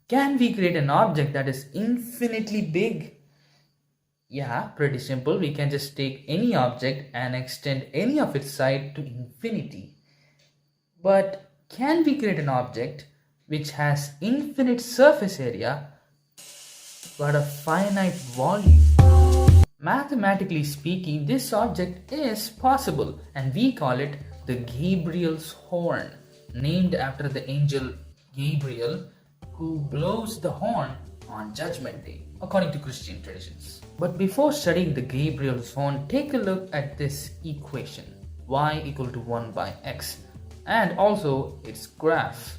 Can we create an object that is infinitely big? Yeah, pretty simple. We can just take any object and extend any of its side to infinity. But can we create an object which has infinite surface area but a finite volume? Mathematically speaking, this object is possible and we call it the Gabriel's horn, named after the angel Gabriel who blows the horn on Judgment Day, according to Christian traditions. But before studying the Gabriel's horn, take a look at this equation, y equal to 1 by x, and also its graph.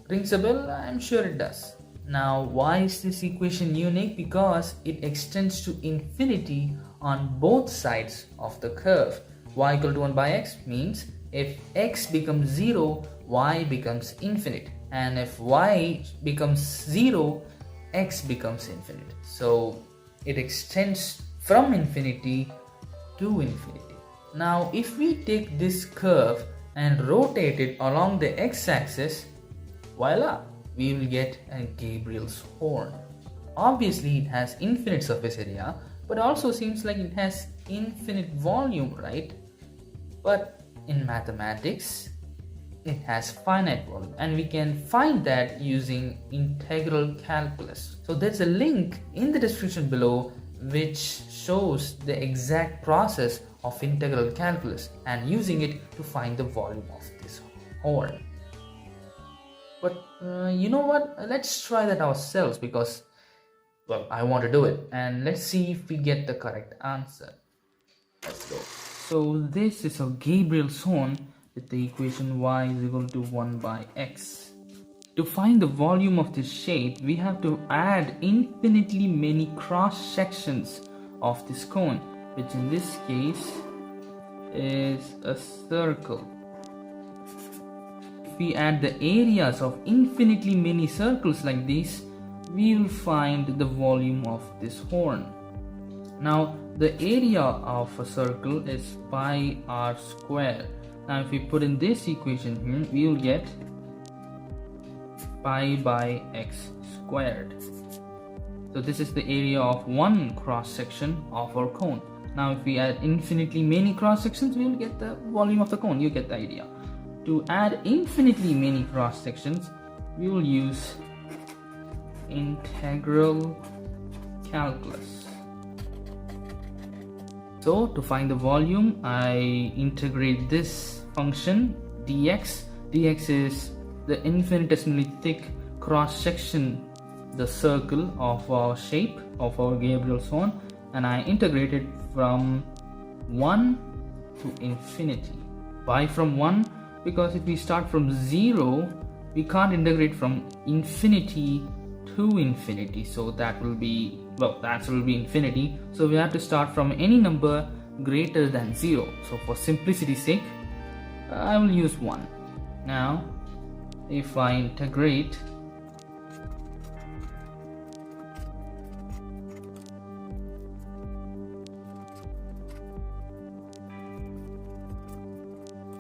Rings a bell? I'm sure it does. Now, why is this equation unique? Because it extends to infinity on both sides of the curve. Y equal to 1 by x means if x becomes 0, y becomes infinite. And if y becomes 0, x becomes infinite. So it extends from infinity to infinity. Now, if we take this curve and rotate it along the x-axis, voila, we will get a Gabriel's horn. Obviously, it has infinite surface area, but also seems like it has infinite volume, right? But in mathematics, it has finite volume, and we can find that using integral calculus. So there's a link in the description below which shows the exact process of integral calculus and using it to find the volume of this horn. But you know what? Let's try that ourselves because, well, I want to do it. And let's see if we get the correct answer. Let's go. So this is a Gabriel's horn with the equation y is equal to 1 by x. To find the volume of this shape, we have to add infinitely many cross sections of this cone, which in this case is a circle. If we add the areas of infinitely many circles like this, we will find the volume of this horn. Now, the area of a circle is pi r square. Now, if we put in this equation here, we will get pi by x squared. So this is the area of one cross section of our cone. Now, if we add infinitely many cross sections, we will get the volume of the cone. You get the idea. To add infinitely many cross sections, we will use integral calculus. So to find the volume, I integrate this function dx. dx is the infinitesimally thick cross section, the circle of our shape of our Gabriel's horn, and I integrate it from 1 to infinity. Why from 1? Because if we start from 0, we can't integrate from infinity to infinity, so that will be, well, that will be infinity. So we have to start from any number greater than 0. So for simplicity's sake, I will use 1. Now, if I integrate,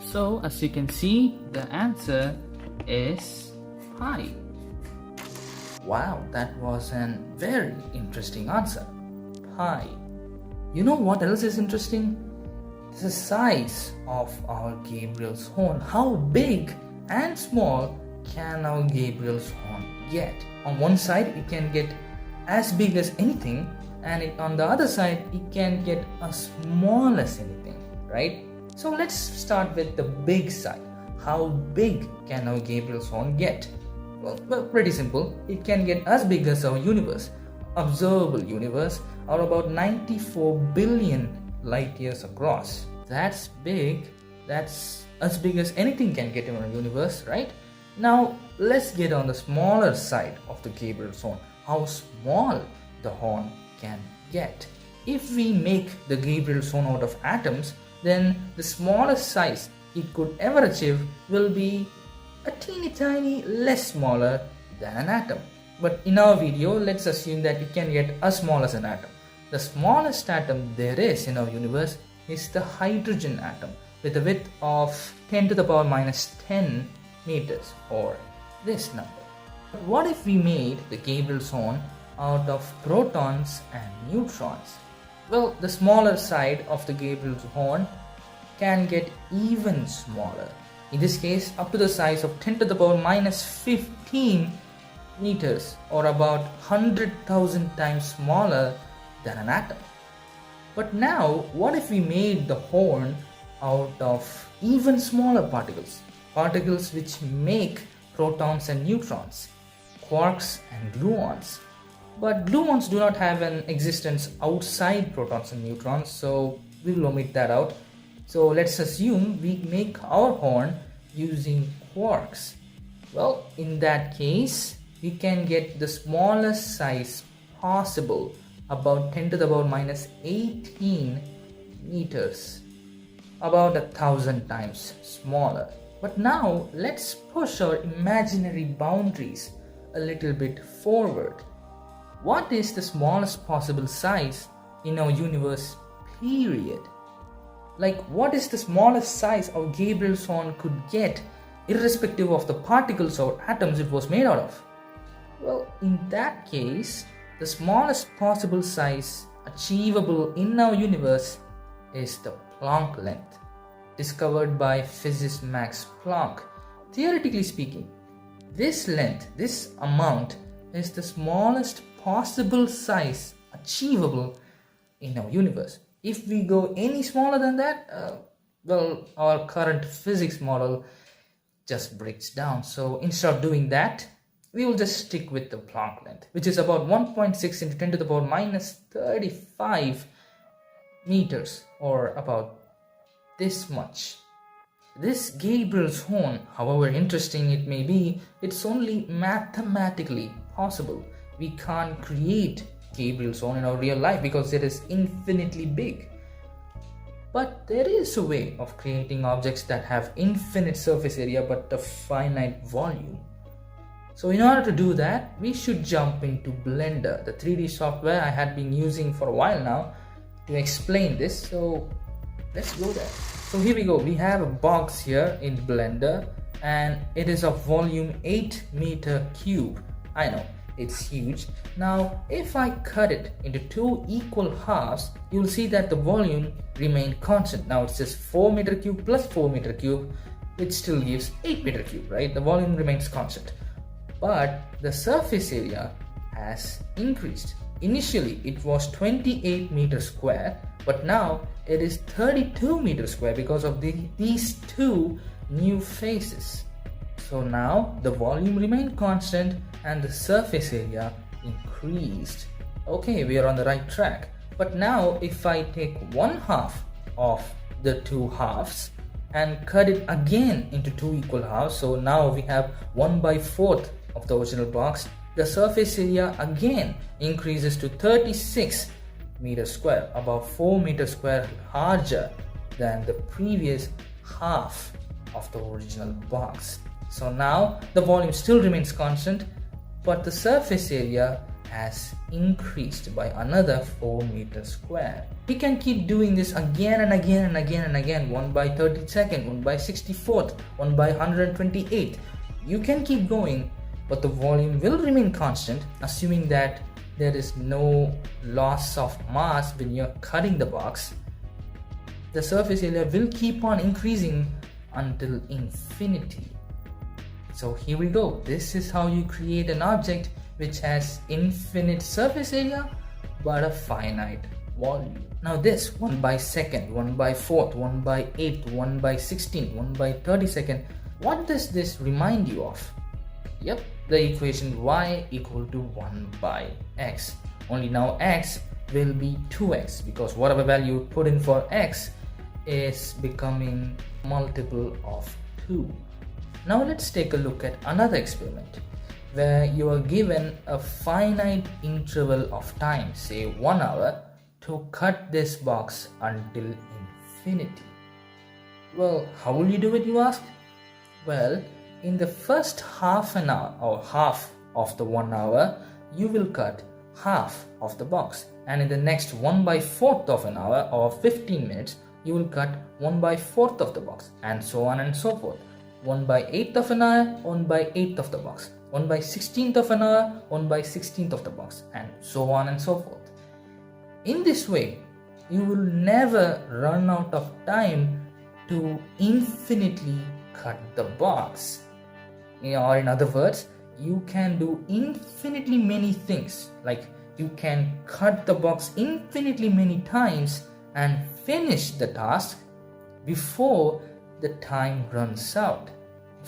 so as you can see, the answer is pi. Wow, that was a very interesting answer. Pi. You know what else is interesting? The size of our Gabriel's horn. How big and small can our Gabriel's horn get? On one side, it can get as big as anything, and on the other side, it can get as small as anything, right? So let's start with the big side. How big can our Gabriel's horn get? Well, pretty simple. It can get as big as our universe, observable universe, or about 94 billion light years across. That's big. That's as big as anything can get in our universe, right? Now, let's get on the smaller side of the Gabriel's horn. How small the horn can get. If we make the Gabriel's horn out of atoms, then the smallest size it could ever achieve will be a teeny tiny less smaller than an atom. But in our video, let's assume that it can get as small as an atom. The smallest atom there is in our universe is the hydrogen atom with a width of 10 to the power minus 10 meters, or this number. But what if we made the Gabriel's horn out of protons and neutrons? Well, the smaller side of the Gabriel's horn can get even smaller. In this case, up to the size of 10 to the power minus 15 meters, or about 100,000 times smaller than an atom. But now, what if we made the horn out of even smaller particles? Particles which make protons and neutrons, quarks and gluons. But gluons do not have an existence outside protons and neutrons, so we will omit that out. So let's assume we make our horn using quarks. Well, in that case, we can get the smallest size possible, about 10 to the power minus 18 meters, about 1,000 times smaller. But now let's push our imaginary boundaries a little bit forward. What is the smallest possible size in our universe, period? Like, what is the smallest size our Gabriel's horn could get, irrespective of the particles or atoms it was made out of? Well, in that case, the smallest possible size achievable in our universe is the Planck length, discovered by physicist Max Planck. Theoretically speaking, this length, this amount, is the smallest possible size achievable in our universe. If we go any smaller than that, well, our current physics model just breaks down. So instead of doing that, we will just stick with the Planck length, which is about 1.6 into 10 to the power minus 35 meters, or about this much. This Gabriel's horn, however interesting it may be, it's only mathematically possible. We can't create Gabriel's horn in our real life because it is infinitely big. But there is a way of creating objects that have infinite surface area but a finite volume. So in order to do that, we should jump into Blender, the 3D software I had been using for a while now to explain this. So let's go there. So here we go. We have a box here in Blender and it is of volume 8 meter cube. I know, it's huge. Now, if I cut it into two equal halves, you will see that the volume remained constant. Now it's just 4 meter cube plus 4 meter cube, which still gives 8 meter cube, right? The volume remains constant. But the surface area has increased. Initially, it was 28 meters square, but now it is 32 meters square because of these two new faces. So now the volume remained constant and the surface area increased. Okay, we are on the right track. But now if I take one half of the two halves and cut it again into two equal halves, so now we have 1/4 of the original box, the surface area again increases to 36 meters square, about 4 meters square larger than the previous half of the original box. So now the volume still remains constant, but the surface area has increased by another 4 meters square. We can keep doing this again and again and again and again, 1/32nd, 1/64th, 1/128th. You can keep going, but the volume will remain constant, assuming that there is no loss of mass when you're cutting the box. The surface area will keep on increasing until infinity. So here we go. This is how you create an object which has infinite surface area but a finite volume. Now this 1/2nd, 1/4th, 1/8th, 1/16th, 1/32nd, what does this remind you of? Yep, the equation y equal to 1/x. Only now x will be 2x because whatever value you put in for x is becoming multiple of 2. Now let's take a look at another experiment where you are given a finite interval of time, say 1 hour, to cut this box until infinity. Well, how will you do it, you ask? Well, in the first half an hour or half of the 1 hour, you will cut half of the box, and in the next 1/4th of an hour or 15 minutes, you will cut 1/4th of the box, and so on and so forth. 1 by 8th of an hour, 1 by 8th of the box, 1 by 16th of an hour, 1 by 16th of the box, and so on and so forth. In this way, you will never run out of time to infinitely cut the box. Or in other words, you can do infinitely many things. Like you can cut the box infinitely many times and finish the task before the time runs out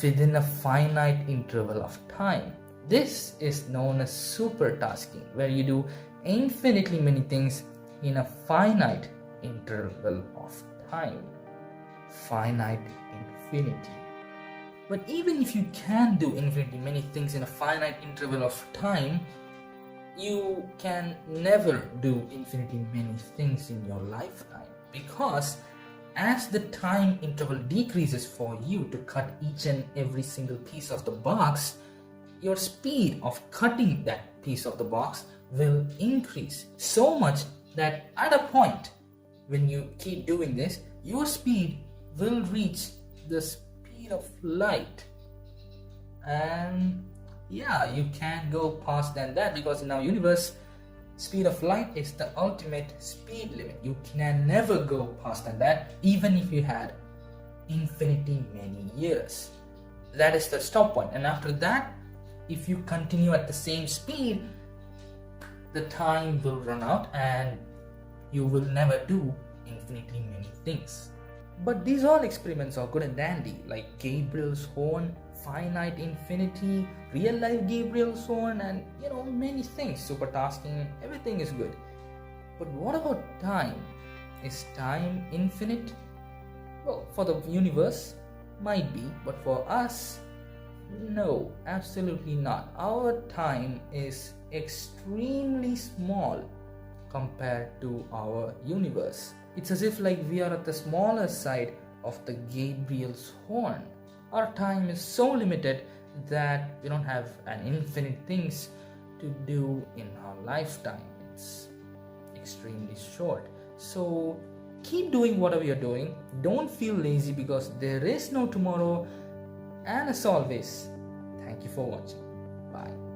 within a finite interval of time. This is known as super tasking, where you do infinitely many things in a finite interval of time. Finite infinity. But even if you can do infinitely many things in a finite interval of time, you can never do infinitely many things in your lifetime, because as the time interval decreases for you to cut each and every single piece of the box, your speed of cutting that piece of the box will increase so much that at a point when you keep doing this, your speed will reach the speed of light. And yeah, you can't go past than that, because in our universe, speed of light is the ultimate speed limit. You can never go past than that, even if you had infinity many years. That is the stop point. And after that, if you continue at the same speed, the time will run out and you will never do infinitely many things. But these all experiments are good and dandy, like Gabriel's horn, finite infinity, real life Gabriel's horn, and many things, super tasking, everything is good. But what about time? Is time infinite? Well, for the universe, might be, but for us, no, absolutely not. Our time is extremely small compared to our universe. It's as if like we are at the smaller side of the Gabriel's horn. Our time is so limited that we don't have an infinite things to do in our lifetime. It's extremely short. So keep doing whatever you're doing. Don't feel lazy, because there is no tomorrow. And as always, thank you for watching. Bye.